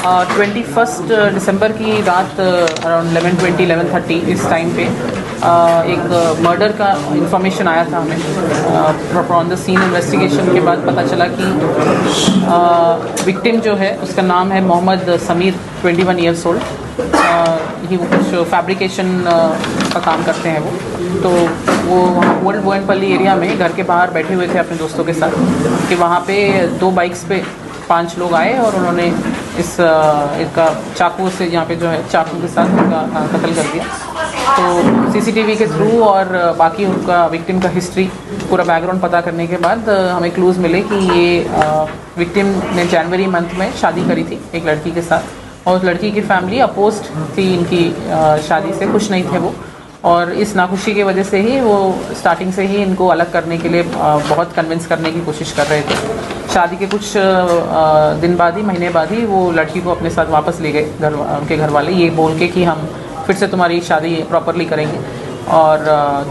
21 दिसंबर की रात अराउंड 11:20 इस टाइम पे एक मर्डर का इंफॉर्मेशन आया था हमें। ऑन द सीन इन्वेस्टिगेशन के बाद पता चला कि विक्टिम जो है उसका नाम है मोहम्मद समीर, 21 ईयर्स ओल्ड। ये वो कुछ फैब्रिकेशन का काम करते हैं तो वो ओल्ड बोयनपल्ली एरिया में घर के बाहर बैठे हुए थे अपने दोस्तों के साथ कि वहाँ पे 2 बाइक्स पे 5 लोग आए और उन्होंने इसका चाकू से यहाँ पे जो है चाकू के साथ उनका कत्ल कर दिया। तो सीसीटीवी के थ्रू और बाकी उनका विक्टिम का हिस्ट्री पूरा बैकग्राउंड पता करने के बाद हमें क्लूज़ मिले कि ये विक्टिम ने जनवरी मंथ में शादी करी थी एक लड़की के साथ, और उस लड़की की फैमिली अपोज्ड थी इनकी शादी से, खुश नहीं थे वो, और इस नाखुशी की वजह से ही वो स्टार्टिंग से ही इनको अलग करने के लिए बहुत कन्विंस करने की कोशिश कर रहे थे। शादी के कुछ दिन बाद ही, महीने बाद ही वो लड़की को अपने साथ वापस ले गए उनके घर वाले, ये बोल के कि हम फिर से तुम्हारी शादी प्रॉपरली करेंगे। और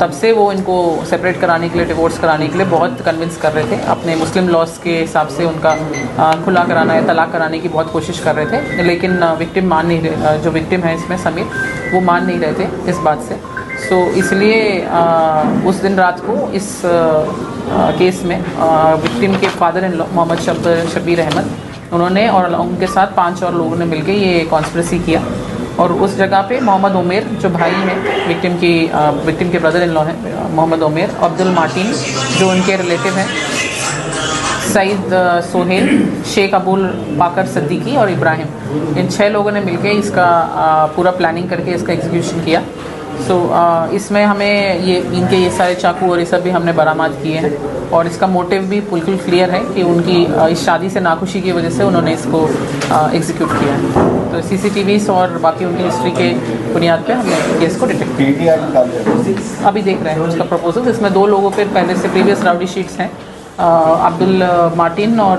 तब से वो इनको सेपरेट कराने के लिए, डिवोर्स कराने के लिए बहुत कन्विंस कर रहे थे। अपने मुस्लिम लॉस के हिसाब से उनका खुला कराना या तलाक कराने की बहुत कोशिश कर रहे थे, लेकिन विक्टिम मान नहीं रहे, जो विक्टिम है इसमें समीर, वो मान नहीं रहे थे इस बात से। सो इसलिए उस दिन रात को इस केस में विक्टिम के father in law Mohammad Shabbir Ahmad, उन्होंने और उनके साथ 5 और लोगों ने मिलकर ये कॉन्स्पिरेसी किया। और उस जगह पे मोहम्मद उमेर जो भाई हैं विक्टिम के ब्रदर इन लॉ हैं, मोहम्मद उमेर, अब्दुल मार्टिन जो उनके रिलेटिव हैं, सईद सोहेल, शेख अबुल बाकर सिद्दीकी और इब्राहिम, इन 6 लोगों ने मिलकर इसका पूरा प्लानिंग करके इसका एग्जीक्यूशन किया। इसमें हमें इनके ये सारे चाकू और ये सब भी हमने बरामद किए हैं, और इसका मोटिव भी बिल्कुल क्लियर है कि उनकी इस शादी से नाखुशी की वजह से उन्होंने इसको एग्जीक्यूट किया है। तो सीसीटीवीज़ और बाकी उनकी हिस्ट्री के बुनियाद पे हमने केस को डिटेक्ट किया। अभी देख रहे हैं उसका प्रपोजल। इसमें 2 लोगों पे पहले से प्रीवियस राउडी शीट्स हैं, अब्दुल मार्टिन और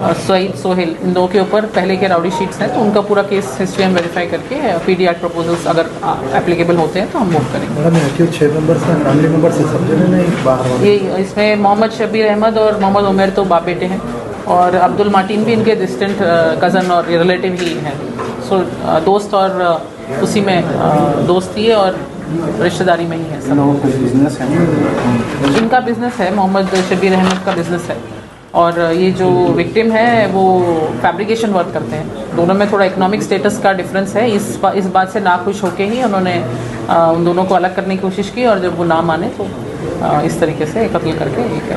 सईद सोहेल, इन 2 के ऊपर पहले के राउडी शीट्स हैं। तो उनका पूरा केस हिस्ट्री हम वेरीफाई करके पीडी एक्ट प्रपोजल्स अगर एप्लीकेबल होते हैं तो हम मूव करेंगे। 6 मेंबर्स हैं, फैमिली मेंबर्स हैं, सब जने नहीं बाहर। ये इसमें मोहम्मद शब्बीर अहमद और मोहम्मद उमेर तो बाप बेटे हैं, और अब्दुल मार्टिन भी इनके डिस्टेंट कज़न और रिलेटिव ही हैं। सो दोस्त और उसी में दोस्ती है और रिश्तेदारी में ही है सब। बिजनेस है, इनका बिजनेस है, मोहम्मद शब्बीर अहमद का बिजनेस है, और ये जो विक्टिम है वो फैब्रिकेशन वर्क करते हैं। दोनों में थोड़ा इकोनॉमिक स्टेटस का डिफरेंस है। इस बात से नाखुश होके ही उन्होंने उन दोनों को अलग करने की कोशिश की, और जब वो ना माने तो इस तरीके से कत्ल करके एक